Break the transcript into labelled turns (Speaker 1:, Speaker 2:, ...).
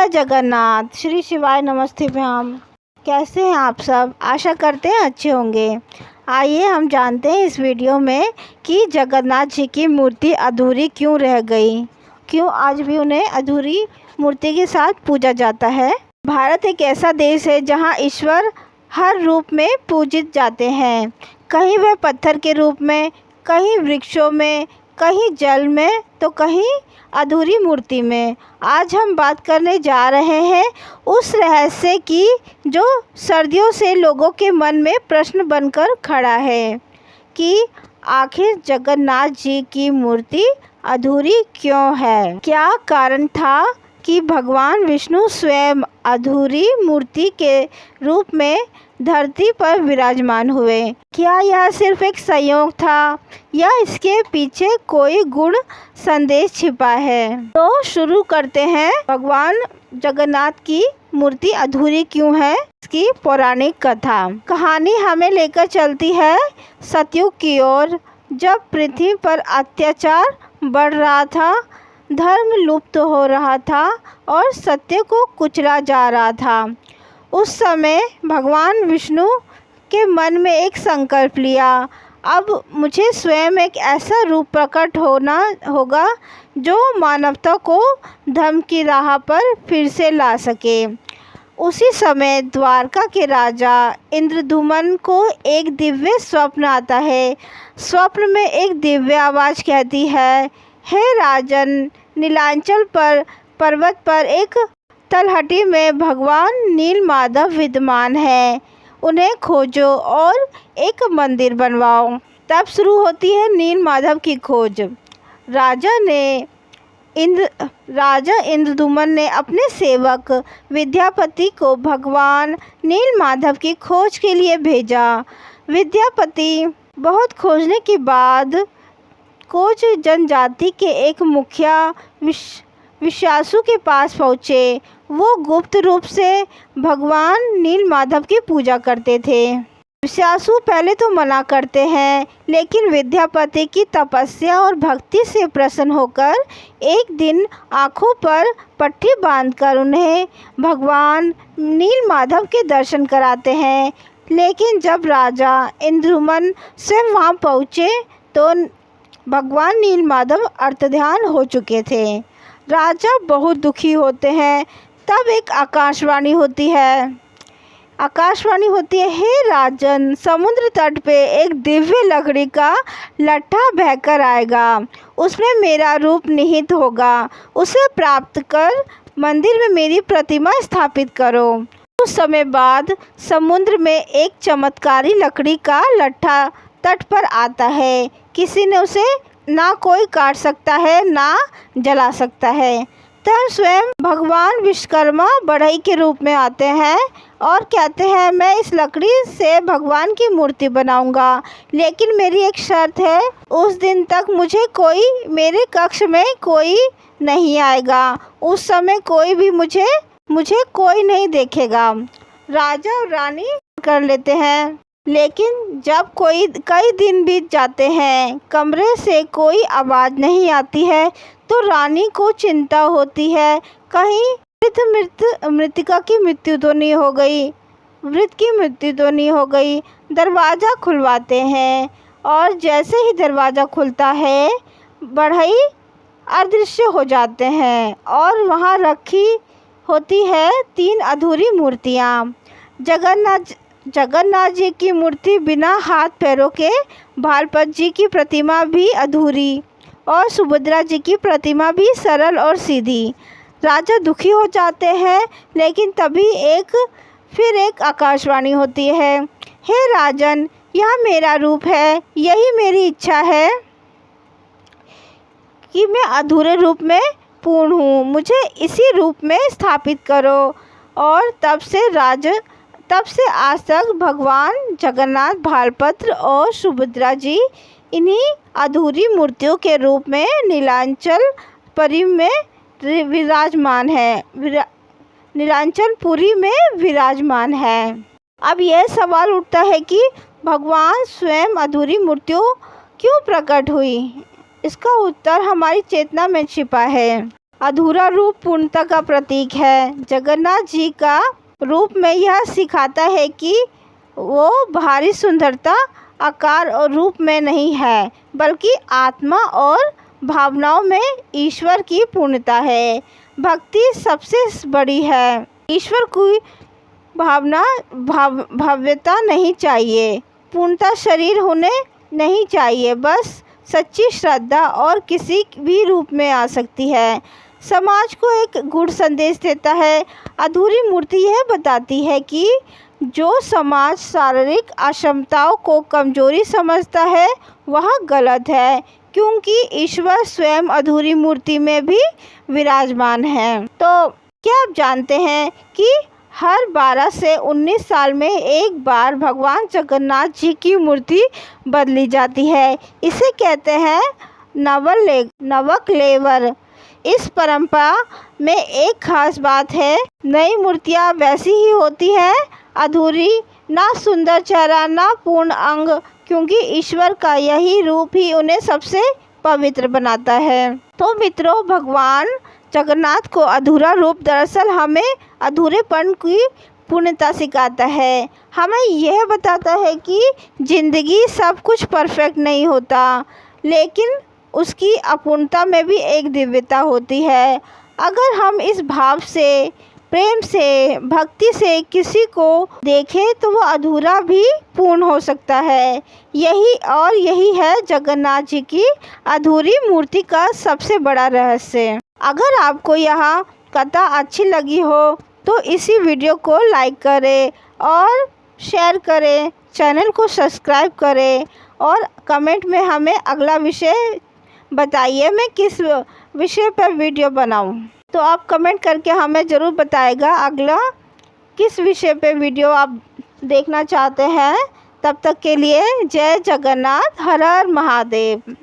Speaker 1: जय जगन्नाथ। श्री शिवाय नमस्ते भ्याम। कैसे हैं आप सब? आशा करते हैं अच्छे होंगे। आइए हम जानते हैं इस वीडियो में कि जगन्नाथ जी की मूर्ति अधूरी क्यों रह गई, क्यों आज भी उन्हें अधूरी मूर्ति के साथ पूजा जाता है। भारत एक ऐसा देश है जहां ईश्वर हर रूप में पूजित जाते हैं। कहीं वह पत्थर के रूप में, कहीं वृक्षों में, कहीं जल में, तो कहीं अधूरी मूर्ति में। आज हम बात करने जा रहे हैं उस रहस्य की जो सदियों से लोगों के मन में प्रश्न बनकर खड़ा है कि आखिर जगन्नाथ जी की मूर्ति अधूरी क्यों है। क्या कारण था कि भगवान विष्णु स्वयं अधूरी मूर्ति के रूप में धरती पर विराजमान हुए? क्या यह सिर्फ एक संयोग था या इसके पीछे कोई गुण संदेश छिपा है? तो शुरू करते हैं। भगवान जगन्नाथ की मूर्ति अधूरी क्यों है, इसकी पौराणिक कथा। कहानी हमें लेकर चलती है सतयुग की ओर, जब पृथ्वी पर अत्याचार बढ़ रहा था, धर्म लुप्त हो रहा था और सत्य को कुचला जा रहा था। उस समय भगवान विष्णु के मन में एक संकल्प लिया, अब मुझे स्वयं एक ऐसा रूप प्रकट होना होगा जो मानवता को धर्म की राह पर फिर से ला सके। उसी समय द्वारका के राजा इंद्रद्युम्न को एक दिव्य स्वप्न आता है। स्वप्न में एक दिव्य आवाज़ कहती है, हे राजन, नीलांचल पर पर्वत पर एक तलहटी में भगवान नीलमाधव विद्यमान है, उन्हें खोजो और एक मंदिर बनवाओ। तब शुरू होती है नीलमाधव की खोज। राजा इंद्रद्युम्न ने अपने सेवक विद्यापति को भगवान नीलमाधव की खोज के लिए भेजा। विद्यापति बहुत खोजने के बाद कोच जनजाति के एक मुखिया विश्वासु के पास पहुँचे। वो गुप्त रूप से भगवान नीलमाधव की पूजा करते थे। विश्वासु पहले तो मना करते हैं, लेकिन विद्यापति की तपस्या और भक्ति से प्रसन्न होकर एक दिन आँखों पर पट्टी बांधकर उन्हें भगवान नीलमाधव के दर्शन कराते हैं। लेकिन जब राजा इंद्रद्युम्न स्वयं वहाँ पहुँचे तो भगवान नीलमाधव अर्धध्यान हो चुके थे। राजा बहुत दुखी होते हैं। तब एक आकाशवाणी होती है, हे राजन, समुद्र तट पे एक दिव्य लकड़ी का लट्ठा बहकर आएगा, उसमें मेरा रूप निहित होगा, उसे प्राप्त कर मंदिर में मेरी प्रतिमा स्थापित करो। कुछ समय बाद समुद्र में एक चमत्कारी लकड़ी का लट्ठा तट पर आता है। किसी ने उसे ना कोई काट सकता है ना जला सकता है। तब स्वयं भगवान विश्वकर्मा बढ़ई के रूप में आते हैं और कहते हैं, मैं इस लकड़ी से भगवान की मूर्ति बनाऊंगा, लेकिन मेरी एक शर्त है, उस दिन तक मेरे कक्ष में कोई नहीं आएगा, उस समय कोई भी मुझे कोई नहीं देखेगा। राजा और रानी कर लेते हैं, लेकिन जब कई दिन बीत जाते हैं, कमरे से कोई आवाज़ नहीं आती है, तो रानी को चिंता होती है, कहीं मृतिका की मृत्यु तो नहीं हो गई, मृत की मृत्यु तो नहीं हो गई। दरवाज़ा खुलवाते हैं और जैसे ही दरवाज़ा खुलता है, बढ़ई अदृश्य हो जाते हैं और वहाँ रखी होती है 3 अधूरी मूर्तियाँ। जगन्नाथ जी की मूर्ति बिना हाथ पैरों के, भालपत जी की प्रतिमा भी अधूरी और सुभद्रा जी की प्रतिमा भी सरल और सीधी। राजा दुखी हो जाते हैं, लेकिन तभी फिर एक आकाशवाणी होती है, हे राजन, यह मेरा रूप है, यही मेरी इच्छा है कि मैं अधूरे रूप में पूर्ण हूँ, मुझे इसी रूप में स्थापित करो। और तब से आज तक भगवान जगन्नाथ, भालभद्र और सुभद्रा जी इन्हीं अधूरी मूर्तियों के रूप में नीलांचलपुरी में विराजमान है। अब यह सवाल उठता है कि भगवान स्वयं अधूरी मूर्तियों क्यों प्रकट हुई? इसका उत्तर हमारी चेतना में छिपा है। अधूरा रूप पूर्णता का प्रतीक है। जगन्नाथ जी का रूप में यह सिखाता है कि वो बाहरी सुंदरता, आकार और रूप में नहीं है, बल्कि आत्मा और भावनाओं में ईश्वर की पूर्णता है। भक्ति सबसे बड़ी है। ईश्वर की भव्यता नहीं चाहिए, पूर्णता शरीर होने नहीं चाहिए, बस सच्ची श्रद्धा और किसी भी रूप में आ सकती है। समाज को एक गूढ़ संदेश देता है। अधूरी मूर्ति यह बताती है कि जो समाज शारीरिक अक्षमताओं को कमजोरी समझता है वह गलत है, क्योंकि ईश्वर स्वयं अधूरी मूर्ति में भी विराजमान है। तो क्या आप जानते हैं कि हर 12 से 19 साल में एक बार भगवान जगन्नाथ जी की मूर्ति बदली जाती है। इसे कहते हैं नवकलेवर। इस परंपरा में एक खास बात है, नई मूर्तियाँ वैसी ही होती हैं, अधूरी, ना सुंदर चेहरा, ना पूर्ण अंग, क्योंकि ईश्वर का यही रूप ही उन्हें सबसे पवित्र बनाता है। तो मित्रों, भगवान जगन्नाथ को अधूरा रूप दरअसल हमें अधूरेपन की पूर्णता सिखाता है। हमें यह बताता है कि जिंदगी सब कुछ परफेक्ट नहीं होता, लेकिन उसकी अपूर्णता में भी एक दिव्यता होती है। अगर हम इस भाव से, प्रेम से, भक्ति से किसी को देखें तो वो अधूरा भी पूर्ण हो सकता है। यही है जगन्नाथ जी की अधूरी मूर्ति का सबसे बड़ा रहस्य। अगर आपको यह कथा अच्छी लगी हो तो इसी वीडियो को लाइक करें और शेयर करें, चैनल को सब्सक्राइब करें और कमेंट में हमें अगला विषय बताइए, मैं किस विषय पर वीडियो बनाऊं। तो आप कमेंट करके हमें ज़रूर बताएगा अगला किस विषय पे वीडियो आप देखना चाहते हैं। तब तक के लिए जय जगन्नाथ, हर हर महादेव।